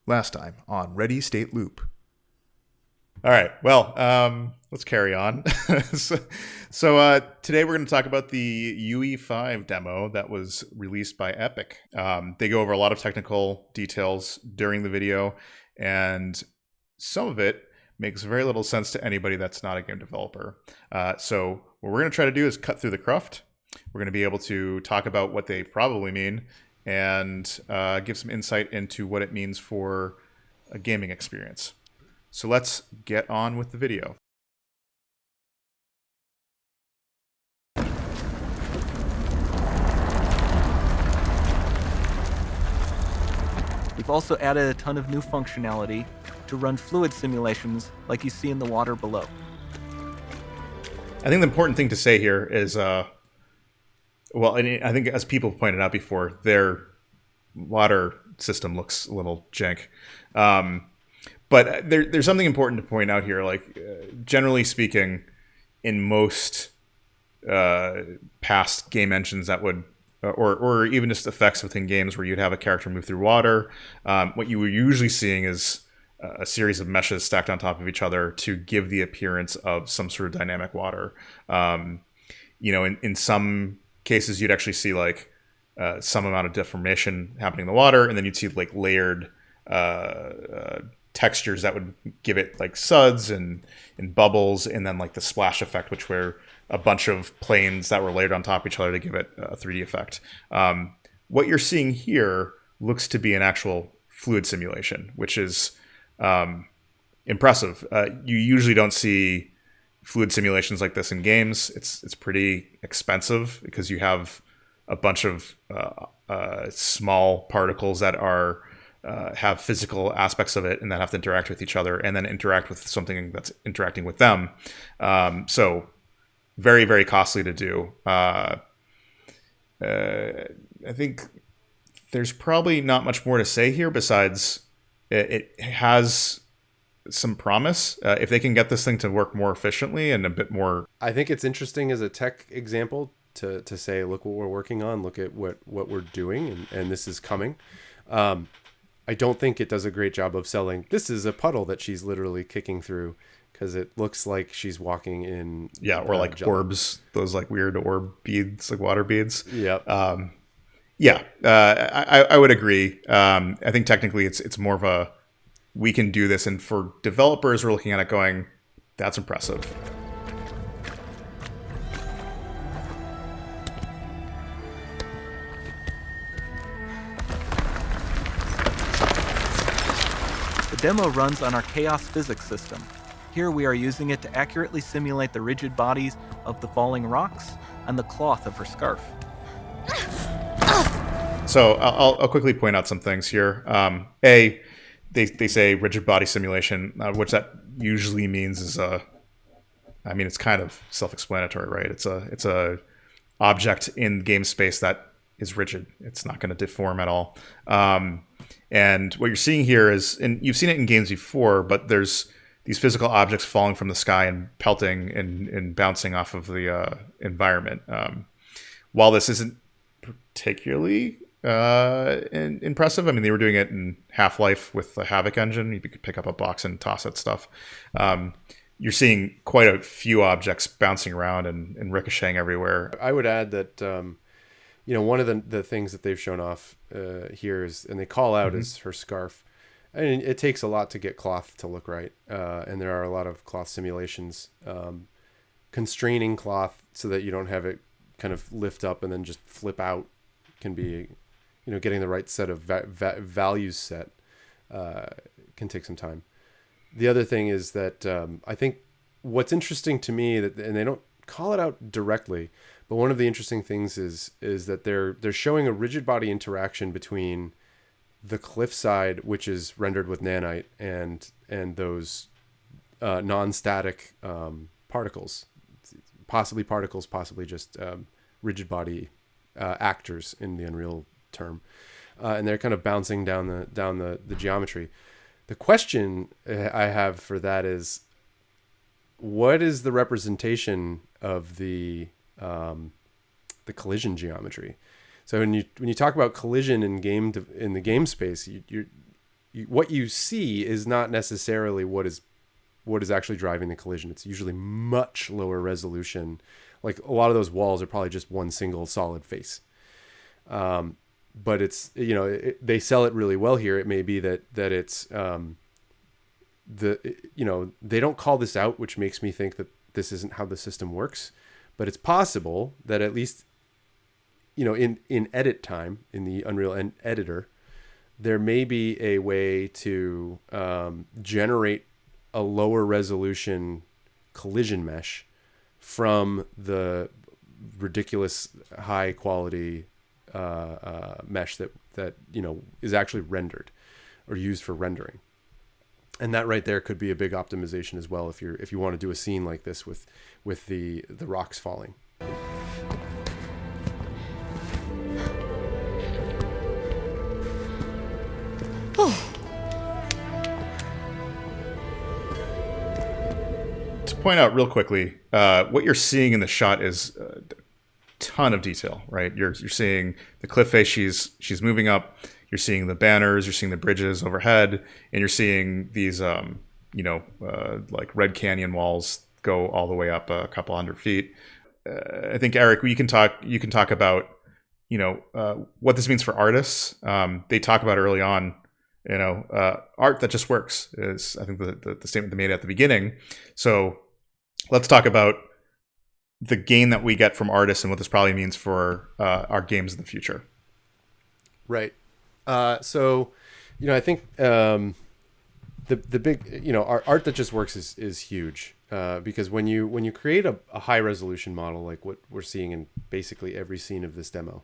Last time on Ready State Loop. All right, well, let's carry on. Today we're going to talk about the UE5 demo that was released by Epic. They go over a lot of technical details during the video, and some of it makes very little sense to anybody that's not a game developer. So what we're going to try to do is cut through the cruft. We're going to be able to talk about what they probably mean and give some insight into what it means for a gaming experience. So let's get on with the video. We've also added a ton of new functionality to run fluid simulations like you see in the water below. I think the important thing to say here is, I think as people have pointed out before, their water system looks a little jank. But there's something important to point out here. Generally speaking, in most past game engines that would, or even just effects within games where you'd have a character move through water, what you were usually seeing is a series of meshes stacked on top of each other to give the appearance of some sort of dynamic water. In some cases, you'd actually see some amount of deformation happening in the water, and then you'd see layered textures that would give it suds and bubbles, and then the splash effect, which were a bunch of planes that were layered on top of each other to give it a 3D effect. What you're seeing here looks to be an actual fluid simulation, which is impressive. You usually don't see fluid simulations like this in games. It's pretty expensive because you have a bunch of small particles that are have physical aspects of it and that have to interact with each other and then interact with something that's interacting with them. So very, very costly to do. I think there's probably not much more to say here besides it has some promise. If they can get this thing to work more efficiently and a bit more... I think it's interesting as a tech example to say, look what we're working on, look at what we're doing, and this is coming. I don't think it does a great job of selling, this is a puddle that she's literally kicking through, because it looks like she's walking in... Yeah, or orbs, those weird orb beads, water beads. Yep. I would agree. I think technically it's more of a, we can do this, and for developers, we're looking at it going, that's impressive. The demo runs on our Kaos physics system. Here we are using it to accurately simulate the rigid bodies of the falling rocks and the cloth of her scarf. So I'll quickly point out some things here. They say rigid body simulation, which that usually means is it's kind of self-explanatory, right? It's a object in game space that is rigid. It's not going to deform at all. And what you're seeing here is, and you've seen it in games before, but there's these physical objects falling from the sky and pelting and bouncing off of the environment. While this isn't particularly impressive, they were doing it in Half-Life with the Havoc engine. You could pick up a box and toss that stuff. You're seeing quite a few objects bouncing around and ricocheting everywhere. I would add that one of the things that they've shown off here is, and they call out, is her scarf. It takes a lot to get cloth to look right, and there are a lot of cloth simulations. Constraining cloth so that you don't have it kind of lift up and then just flip out can be, getting the right set of values set can take some time. The other thing is that I think what's interesting to me, and they don't call it out directly, but one of the interesting things is that they're showing a rigid body interaction between the cliffside, which is rendered with nanite, and those non-static particles, possibly just rigid body actors in the Unreal term, and they're kind of bouncing down the geometry. The question I have for that is, what is the representation of the collision geometry? So when you talk about collision in the game space, what you see is not necessarily what is actually driving the collision. It's usually much lower resolution. Like a lot of those walls are probably just one single solid face. But it's, they sell it really well here. It may be that it's, they don't call this out, which makes me think that this isn't how the system works, but it's possible that at least, in edit time in the Unreal editor, there may be a way to generate a lower resolution collision mesh from the ridiculous high quality mesh that is actually rendered or used for rendering. And that right there could be a big optimization as well if you want to do a scene like this with the rocks falling. To point out real quickly, what you're seeing in the shot is a ton of detail, right? You're seeing the cliff face she's moving up. You're seeing the banners, you're seeing the bridges overhead, and you're seeing these, like Red Canyon walls go all the way up a couple hundred feet. I think, Eric, you can talk about, what this means for artists. They talk about early on, art that just works is, I think, the statement they made at the beginning. So let's talk about the gain that we get from artists and what this probably means for our games in the future. Right. So, I think the big, our art that just works is huge, because when you create a high resolution model like what we're seeing in basically every scene of this demo,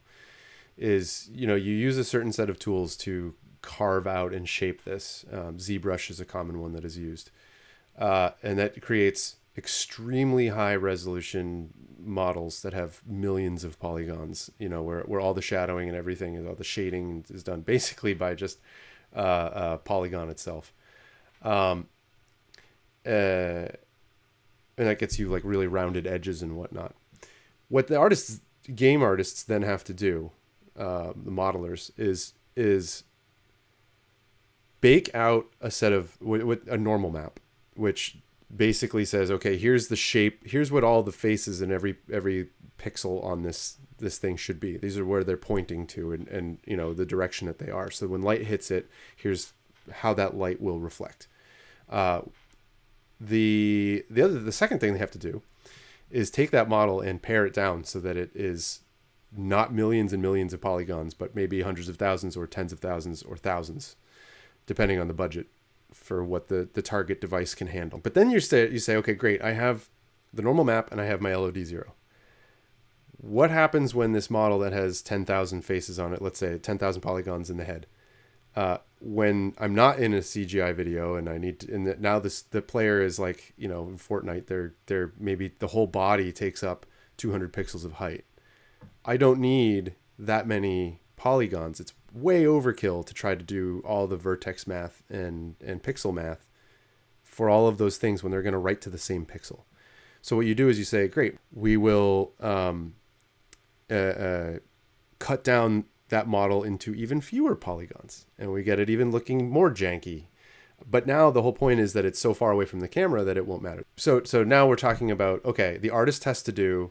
is you use a certain set of tools to carve out and shape this. ZBrush is a common one that is used, and that creates extremely high resolution models that have millions of polygons, where all the shadowing and everything and all the shading is done basically by just polygon itself. And that gets you like really rounded edges and whatnot. What the game artists then have to do, the modelers, is bake out a set of with a normal map, which basically says, okay, here's the shape, here's what all the faces and every pixel on this thing should be. These are where they're pointing to, and the direction that they are. So when light hits it, here's how that light will reflect. The second thing they have to do is take that model and pare it down so that it is not millions and millions of polygons, but maybe hundreds of thousands or tens of thousands or thousands, depending on the budget for what the target device can handle. But then you say, okay, great, I have the normal map and I have my LOD 0. What happens when this model that has 10,000 faces on it, let's say 10,000 polygons in the head, when I'm not in a CGI video and I need to, and now the player is like, in Fortnite, they're maybe the whole body takes up 200 pixels of height. I don't need that many polygons. It's way overkill to try to do all the vertex math and pixel math for all of those things when they're going to write to the same pixel. So what you do is you say, great, we will cut down that model into even fewer polygons, and we get it even looking more janky. But now the whole point is that it's so far away from the camera that it won't matter. So now we're talking about, okay, the artist has to do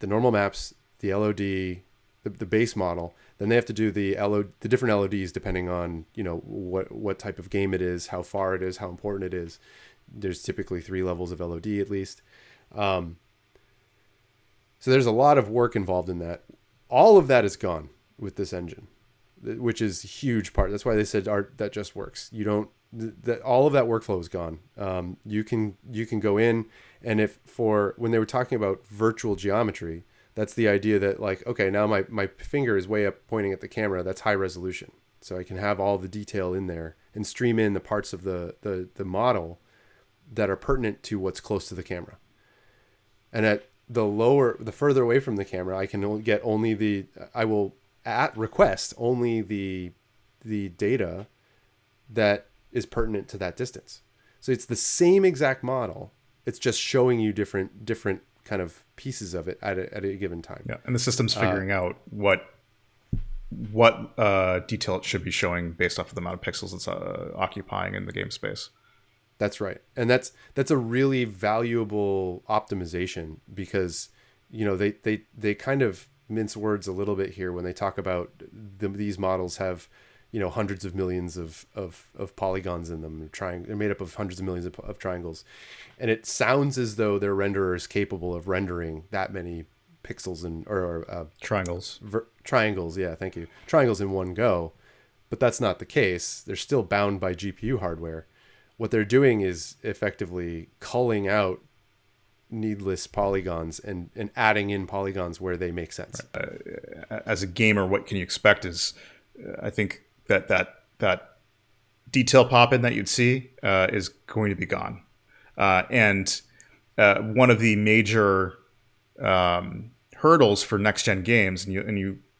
the normal maps, the LOD, the base model. Then they have to do the different LODs depending on what type of game it is, how far it is, how important it is. There's typically 3 levels of LOD at least. So there's a lot of work involved in that. All of that is gone with this engine, which is a huge part. That's why they said art that just works. You don't. All of that workflow is gone. You can go in, and when they were talking about virtual geometry, that's the idea that like, okay, now my finger is way up pointing at the camera. That's high resolution. So I can have all the detail in there and stream in the parts of the model that are pertinent to what's close to the camera. And at the further away from the camera, I can get I will at request only the data that is pertinent to that distance. So it's the same exact model. It's just showing you different kind of pieces of it at a given time. Yeah, and the system's figuring out what what detail it should be showing based off of the amount of pixels it's occupying in the game space. That's right. And that's a really valuable optimization, because, you know, they kind of mince words a little bit here when they talk about these models have, you know, hundreds of millions of polygons in them. They're made up of hundreds of millions of triangles. And it sounds as though their renderer is capable of rendering that many pixels or Triangles. Triangles. Yeah, thank you. Triangles in one go. But that's not the case. They're still bound by GPU hardware. What they're doing is effectively culling out needless polygons and adding in polygons where they make sense. As a gamer, what can you expect is, I think that detail pop in that you'd see is going to be gone. And one of the major hurdles for next gen games,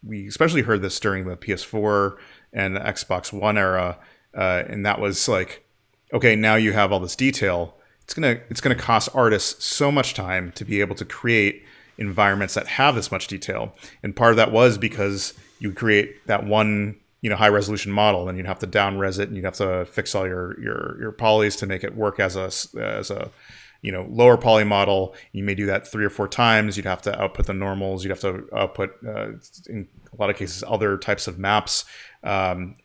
we especially heard this during the PS4 and the Xbox One era, and that was like, okay, now you have all this detail. It's gonna cost artists so much time to be able to create environments that have this much detail. And part of that was because you create that one, you know, high resolution model, then you'd have to down res it, and you'd have to fix all your polys to make it work as a you know, lower poly model. You may do that 3 or 4 times. You'd have to output the normals. You'd have to output, in a lot of cases, other types of maps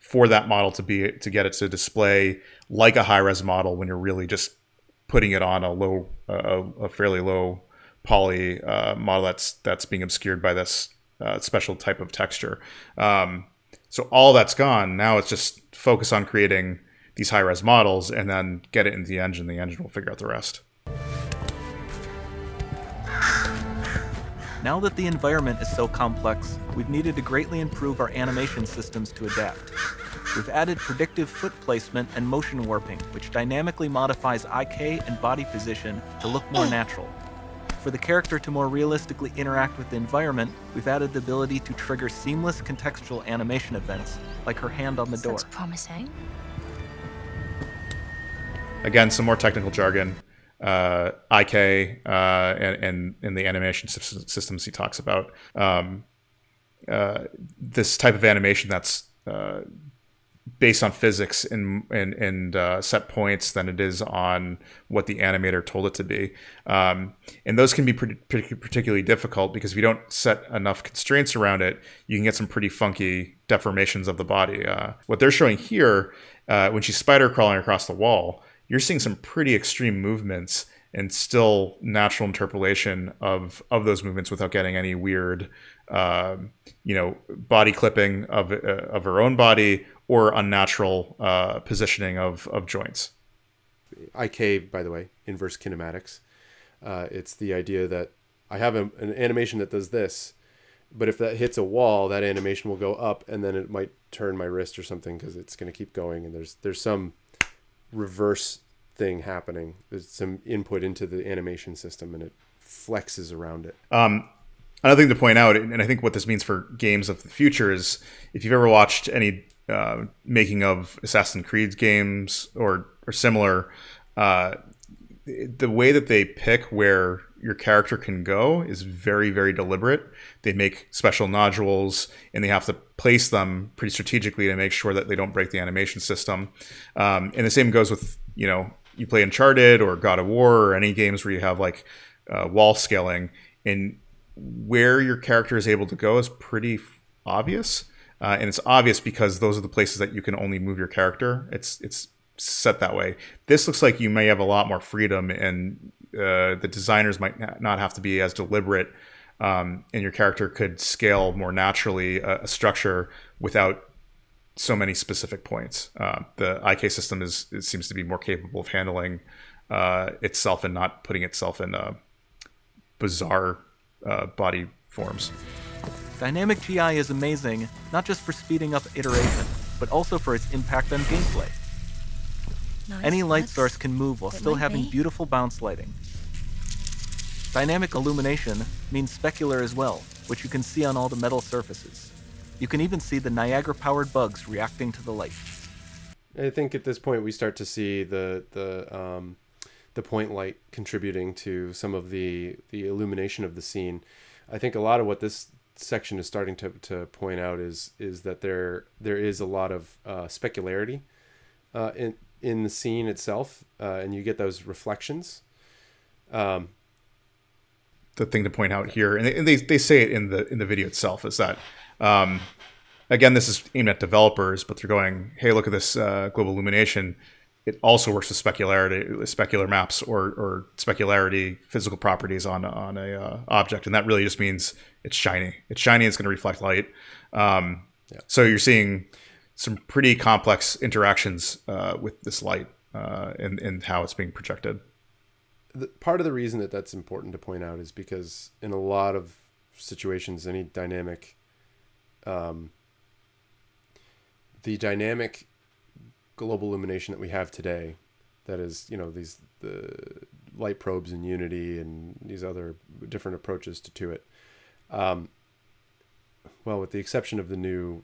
for that model to get it to display like a high res model when you're really just putting it on a fairly low poly model that's being obscured by this special type of texture. So all that's gone. Now it's just focus on creating these high res models and then get it into the engine. The engine will figure out the rest. Now that the environment is so complex, we've needed to greatly improve our animation systems to adapt. We've added predictive foot placement and motion warping, which dynamically modifies IK and body position to look more natural. For the character to more realistically interact with the environment, we've added the ability to trigger seamless contextual animation events, like her hand on the door. Looks promising. Again, some more technical jargon. IK and the animation systems he talks about. This type of animation that's based on physics and set points than it is on what the animator told it to be. And those can be particularly difficult because if you don't set enough constraints around it, you can get some pretty funky deformations of the body. What they're showing here, when she's spider crawling across the wall, you're seeing some pretty extreme movements and still natural interpolation of those movements without getting any weird, body clipping of her own body or unnatural positioning of joints. IK, by the way, inverse kinematics. It's the idea that I have an animation that does this, but if that hits a wall, that animation will go up, and then it might turn my wrist or something because it's going to keep going, and there's some reverse thing happening. There's some input into the animation system and it flexes around it. Another thing to point out, and I think what this means for games of the future, is if you've ever watched any making of Assassin's Creed games or similar, the way that they pick where your character can go is very, very deliberate. They make special nodules and they have to place them pretty strategically to make sure that they don't break the animation system. And the same goes with, you play Uncharted or God of War or any games where you have like wall scaling, and where your character is able to go is pretty obvious. And it's obvious because those are the places that you can only move your character. It's set that way. This looks like you may have a lot more freedom, and the designers might not have to be as deliberate, and your character could scale more naturally a structure without so many specific points. The IK system it seems to be more capable of handling itself and not putting itself in bizarre body forms. Dynamic GI is amazing, not just for speeding up iteration, but also for its impact on gameplay. Nice. Any light That's source can move while what it still might having be. beautiful bounce lighting. Dynamic illumination means specular as well, which you can see on all the metal surfaces. You can even see the Niagara-powered bugs reacting to the light. I think at this point we start to see the point light contributing to some of the illumination of the scene. I think a lot of what this section is starting to point out is that there is a lot of specularity in the scene itself, and you get those reflections. The thing to point out here, and they say it in the video itself, is that again, this is aimed at developers, but they're going, hey, look at this global illumination. It also works with specular maps or specularity physical properties on a object, and that really just means it's shiny. It's shiny. It's going to reflect light. So you're seeing some pretty complex interactions with this light and how it's being projected. Part of the reason that that's important to point out is because in a lot of situations, any dynamic, the dynamic global illumination that we have today, that is, the light probes in Unity and these other different approaches to it. Well, with the exception of the new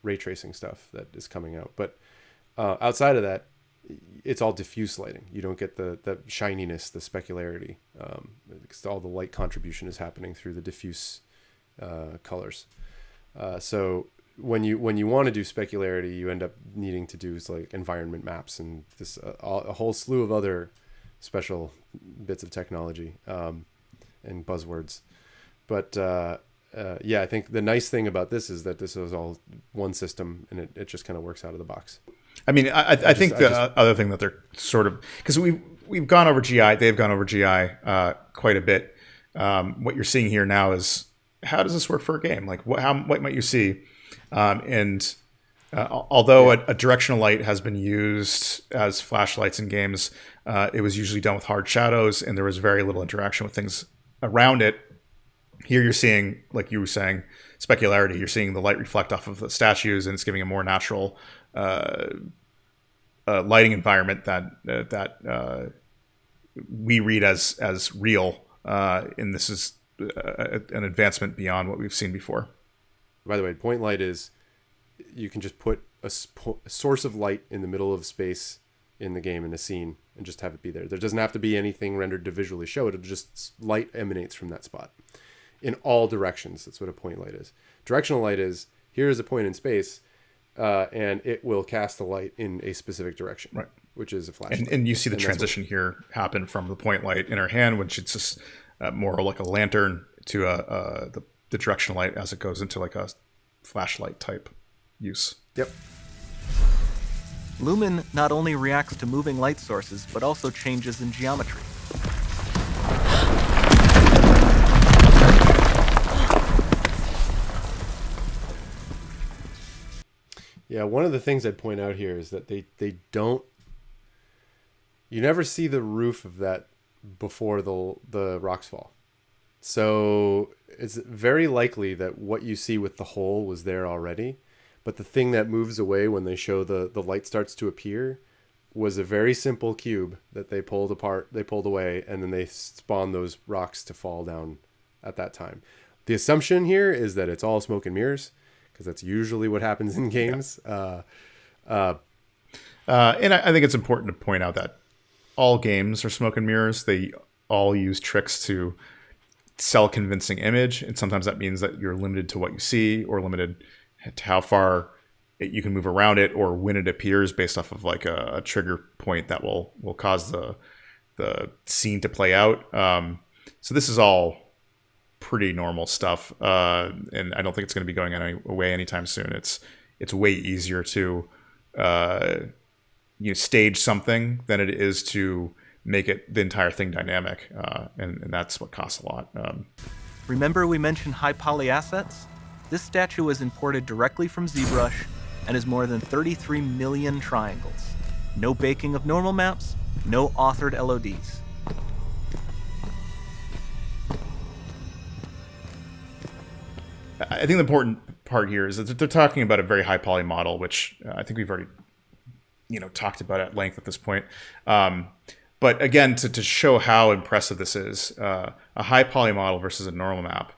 ray tracing stuff that is coming out, but outside of that, it's all diffuse lighting. You don't get the shininess, the specularity, because all the light contribution is happening through the diffuse colors. So when you want to do specularity, you end up needing to do like environment maps and this a whole slew of other special bits of technology and buzzwords. But I think the nice thing about this is that this is all one system, and it just kind of works out of the box. I mean, I think the other thing that they're sort of, because we've gone over GI, they've gone over GI quite a bit. What you're seeing here now is, how does this work for a game? Like what might you see? Although a directional light has been used as flashlights in games, it was usually done with hard shadows, and there was very little interaction with things around it. Here you're seeing, like you were saying, specularity. You're seeing the light reflect off of the statues, and it's giving a more natural lighting environment that we read as real. And this is an advancement beyond what we've seen before. By the way, point light is, you can just put a source of light in the middle of space in the game in a scene and just have it be there. There doesn't have to be anything rendered to visually show it. It just light emanates from that spot in all directions. That's what a point light is. Directional light is, here is a point in space, and it will cast the light in a specific direction, right? Which is a flashlight. And you see the transition here happen from the point light in her hand, which it's just more like a lantern, to the directional light as it goes into like a flashlight type use. Yep. Lumen not only reacts to moving light sources, but also changes in geometry. Yeah, one of the things I'd point out here is that they don't, you never see the roof of that before the rocks fall. So it's very likely that what you see with the hole was there already, but the thing that moves away when they show the light starts to appear was a very simple cube that they pulled apart, they pulled away, and then they spawned those rocks to fall down at that time. The assumption here is that it's all smoke and mirrors, because that's usually what happens in games. Yeah. And I think it's important to point out that all games are smoke and mirrors. They all use tricks to sell a convincing image, and sometimes that means that you're limited to what you see, or limited to how far you can move around it, or when it appears, based off of like a trigger point that will cause the scene to play out. So this is all pretty normal stuff, and I don't think it's going to be going away anytime soon. It's way easier to stage something than it is to make the entire thing dynamic, and that's what costs a lot. Remember we mentioned high poly assets? This statue was imported directly from ZBrush and is more than 33 million triangles. No baking of normal maps, no authored LODs. I think the important part here is that they're talking about a very high poly model, which I think we've already talked about at length at this point. But again, to show how impressive this is, a high poly model versus a normal map,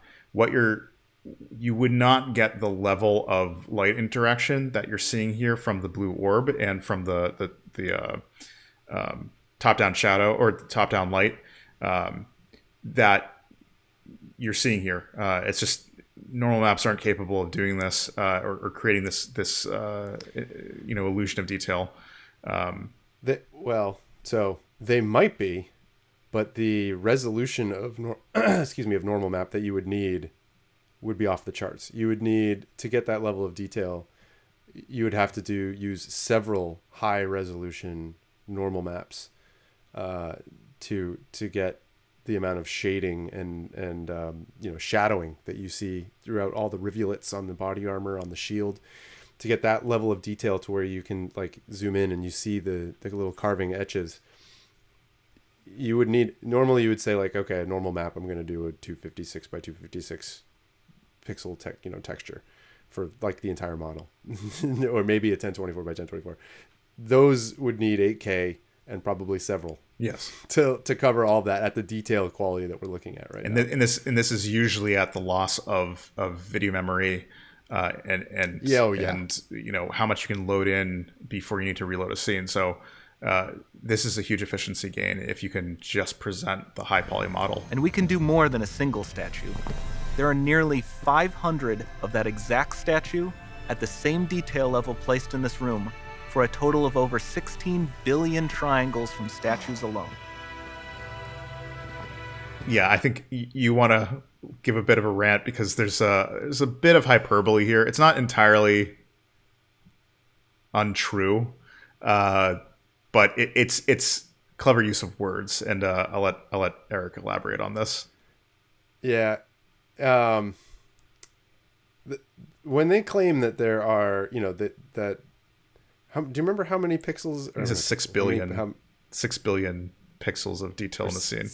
you would not get the level of light interaction that you're seeing here from the blue orb and from the top-down shadow or the top-down light that you're seeing here. It's just normal maps aren't capable of doing this or creating this illusion of detail. So they might be, but the resolution of of normal map that you would need would be off the charts. You would need to get that level of detail. You would have to use several high resolution normal maps to get the amount of shading and shadowing that you see throughout all the rivulets on the body armor, on the shield, to get that level of detail to where you can like zoom in and you see the little carving etches. You would need, normally you would say like, okay, a normal map, I'm going to do a 256 by 256 pixel texture for like the entire model, or maybe a 1024 by 1024. Those would need 8K and probably several. Yes. To cover all that at the detail quality that we're looking at right now. And this is usually at the loss of video memory, and how much you can load in before you need to reload a scene. So this is a huge efficiency gain if you can just present the high poly model. And we can do more than a single statue. There are nearly 500 of that exact statue at the same detail level placed in this room, for a total of over 16 billion triangles from statues alone. Yeah, I think you want to give a bit of a rant because there's a bit of hyperbole here. It's not entirely untrue, but it's clever use of words, and I'll let Eric elaborate on this. Yeah, when they claim that there are, do you remember how many pixels? It's 6 billion. 6 billion pixels of detail in the scene.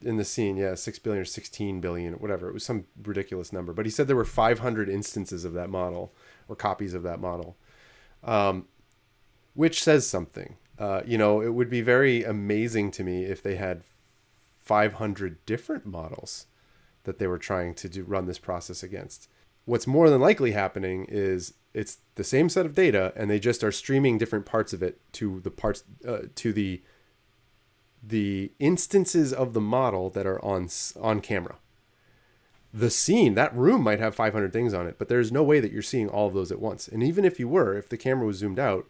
In the scene, yeah, 6 billion or 16 billion, whatever. It was some ridiculous number. But he said there were 500 instances of that model, or copies of that model, which says something. It would be very amazing to me if they had 500 different models that they were trying to run this process against. What's more than likely happening is it's the same set of data, and they just are streaming different parts of it to the instances of the model that are on camera. The scene, that room might have 500 things on it, but there's no way that you're seeing all of those at once. And even if you were, if the camera was zoomed out,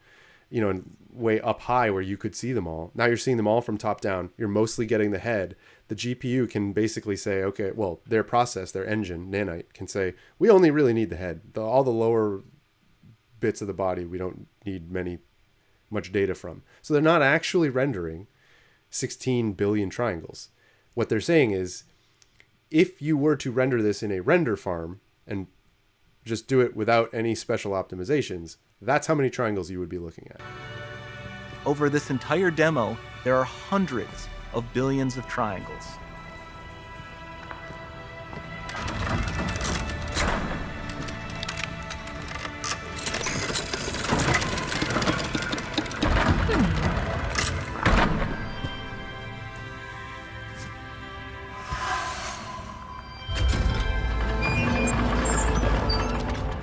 and way up high where you could see them all, now you're seeing them all from top down. You're mostly getting the head. The GPU can basically say, okay, well, their process, their engine, Nanite, can say, we only really need the head. All the lower bits of the body, we don't need much data from. So they're not actually rendering 16 billion triangles. What they're saying is, if you were to render this in a render farm and just do it without any special optimizations, that's how many triangles you would be looking at. Over this entire demo, there are hundreds of billions of triangles.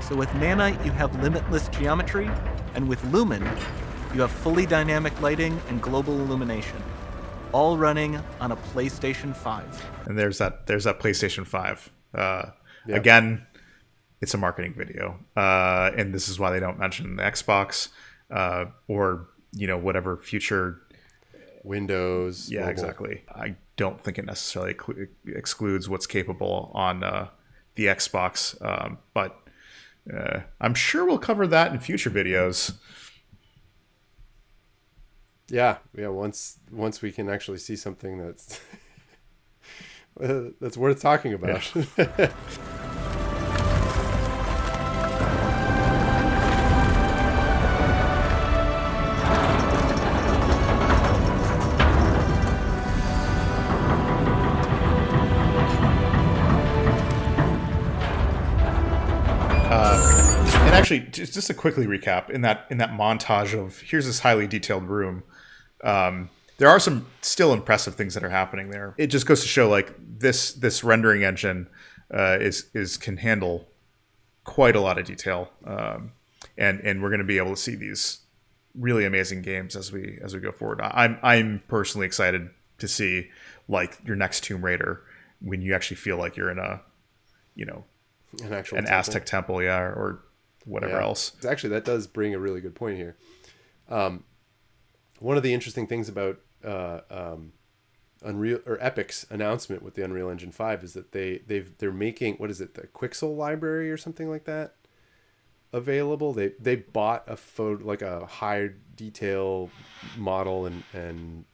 So with Nanite, you have limitless geometry, and with Lumen, you have fully dynamic lighting and global illumination, all running on a PlayStation 5. And there's that PlayStation 5. Again, it's a marketing video, and this is why they don't mention the Xbox or whatever future Windows. Yeah, mobile. Exactly. I don't think it necessarily excludes what's capable on the Xbox, but I'm sure we'll cover that in future videos. Yeah. Once we can actually see something that's that's worth talking about. Yeah. And actually, just to quickly recap, in that montage of here's this highly detailed room, there are some still impressive things that are happening there. It just goes to show like this rendering engine can handle quite a lot of detail, and we're going to be able to see these really amazing games as we go forward. I'm personally excited to see like your next Tomb Raider when you actually feel like you're in a An actual an temple. Aztec temple, yeah, or whatever Yeah. else. Actually, that does bring a really good point here. One of the interesting things about Unreal or Epic's announcement with the Unreal Engine 5 is that they're making, what is it, the Quixel library or something like that available. They bought a photo, like a high detail model and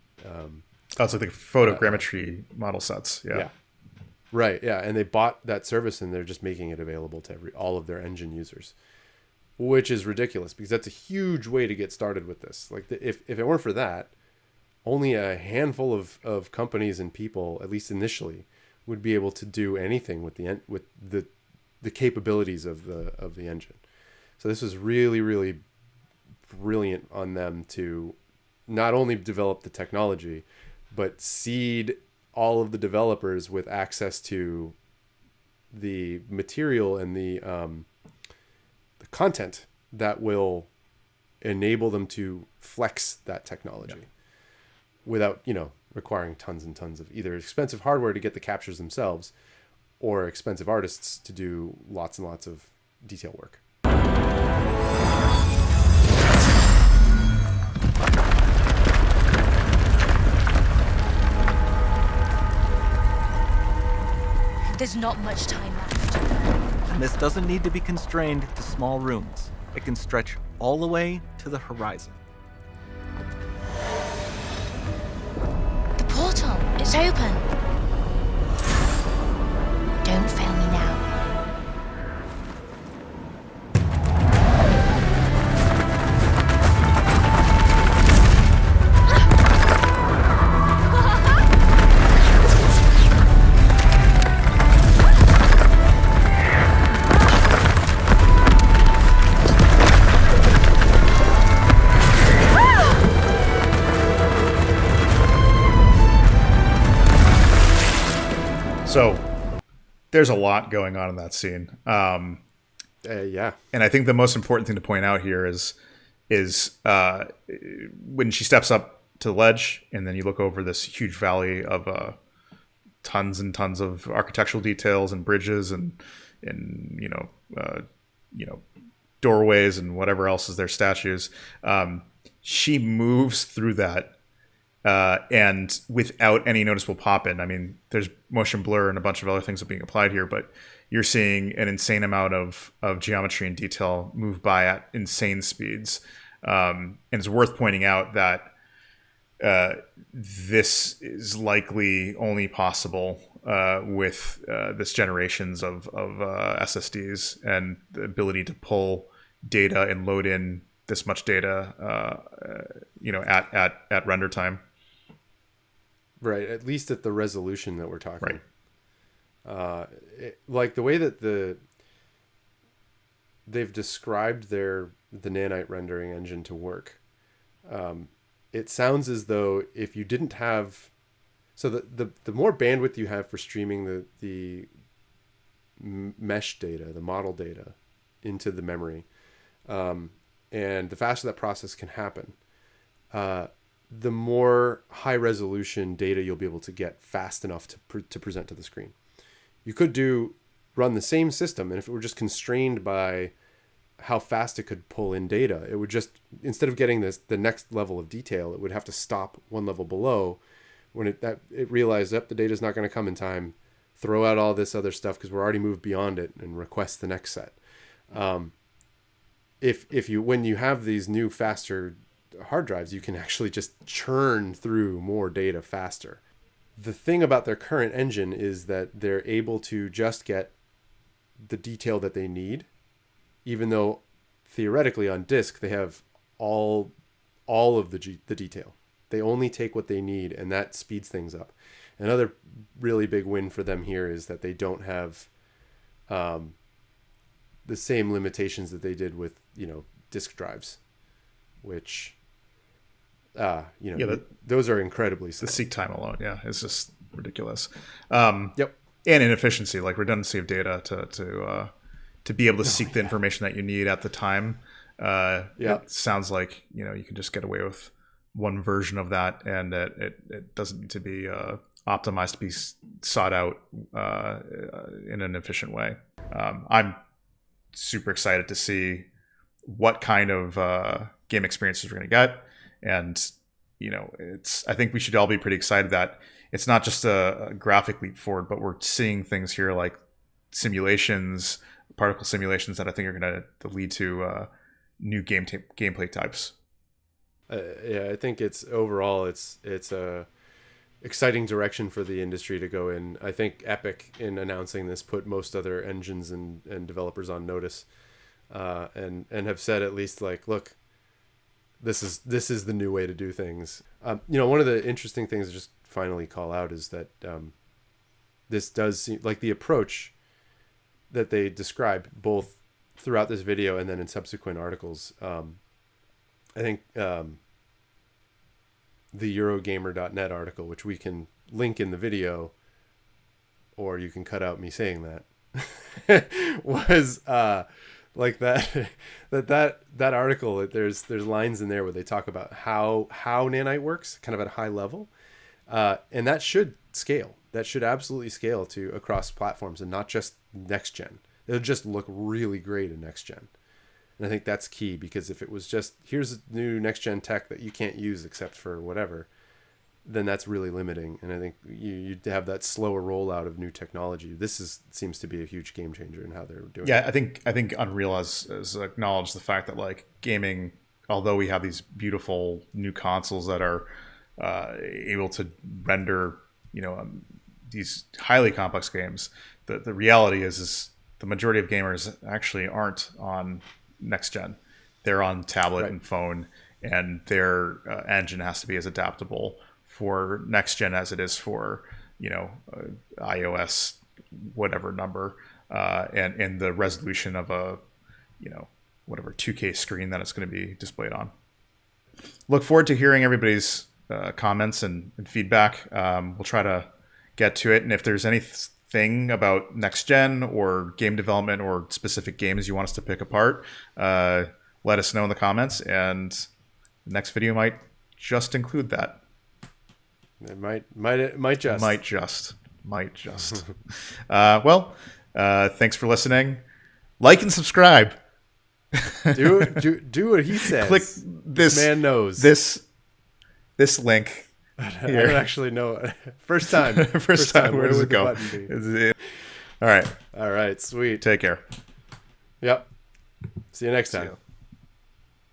Oh, it's like the photogrammetry model sets. Yeah. yeah. Right, yeah, and they bought that service and they're just making it available to all of their engine users, which is ridiculous because that's a huge way to get started with this. Like if it weren't for that, only a handful of companies and people, at least initially, would be able to do anything with the capabilities of the engine. So this was really, really brilliant on them to not only develop the technology, but seed all of the developers with access to the material and the content that will enable them to flex that technology without, requiring tons and tons of either expensive hardware to get the captures themselves or expensive artists to do lots and lots of detail work. There's not much time left. And this doesn't need to be constrained to small rooms. It can stretch all the way to the horizon. The portal, it's open. Don't fail me now. So there's a lot going on in that scene. Yeah. And I think the most important thing to point out here is when she steps up to the ledge and then you look over this huge valley of tons and tons of architectural details and bridges and doorways and whatever else is there, statues. She moves through that and without any noticeable pop-in. I mean, there's motion blur and a bunch of other things that are being applied here, but you're seeing an insane amount of geometry and detail move by at insane speeds. And it's worth pointing out that this is likely only possible with this generations of SSDs and the ability to pull data and load in this much data, at render time. Right, at least at the resolution that we're talking. Right. Like the way that they've described the nanite rendering engine to work. It sounds as though if you didn't have, so the more bandwidth you have for streaming the mesh data, the model data into the memory, and the faster that process can happen, the more high resolution data you'll be able to get fast enough to present to the screen. You could run the same system, and if it were just constrained by how fast it could pull in data, it would just, instead of getting the next level of detail, it would have to stop one level below when it realized that the data's not going to come in time, throw out all this other stuff because we're already moved beyond it, and request the next set. When you have these new faster hard drives, you can actually just churn through more data faster. The thing about their current engine is that they're able to just get the detail that they need, even though theoretically on disk they have all of the detail. They only take what they need, and that speeds things up. Another really big win for them here is that they don't have the same limitations that they did with disk drives, which those are incredibly slow. The seek time alone, it's just ridiculous. Yep. And inefficiency, like redundancy of data to be able to seek the information that you need at the time. It sounds like you can just get away with one version of that, and it doesn't need to be optimized to be sought out in an efficient way. I'm super excited to see what kind of game experiences we're going to get. And, I think we should all be pretty excited that it's not just a graphic leap forward, but we're seeing things here like simulations, particle simulations that I think are going to lead to new gameplay types. I think it's a exciting direction for the industry to go in. I think Epic, in announcing this, put most other engines and developers on notice, and have said at least like, look, this is the new way to do things. One of the interesting things to just finally call out is that this does seem like the approach that they describe both throughout this video and then in subsequent articles. I think the Eurogamer.net article, which we can link in the video, or you can cut out me saying that, was like that article. There's lines in there where they talk about how nanite works, kind of at a high level, and that should scale. That should absolutely scale to across platforms and not just next gen. It'll just look really great in next gen. And I think that's key, because if it was just, here's new next gen tech that you can't use except for whatever, then that's really limiting. And I think you'd have that slower rollout of new technology. Seems to be a huge game changer in how they're doing. Yeah, I think Unreal has acknowledged the fact that like gaming, although we have these beautiful new consoles that are able to render, these highly complex games, the reality is the majority of gamers actually aren't on next gen. They're on tablet and phone, and their engine has to be as adaptable for next gen as it is for iOS whatever number, and the resolution of a whatever 2K screen that it's going to be displayed on. Look forward to hearing everybody's comments and feedback. We'll try to get to it, and if there's anything about next gen or game development or specific games you want us to pick apart, let us know in the comments, and the next video might just include that. It might just. Well, thanks for listening. Like and subscribe. do what he says. Click this man knows this link. I don't actually know it. First time. Where does it go? All right. Sweet. Take care. Yep. See you next time. See ya.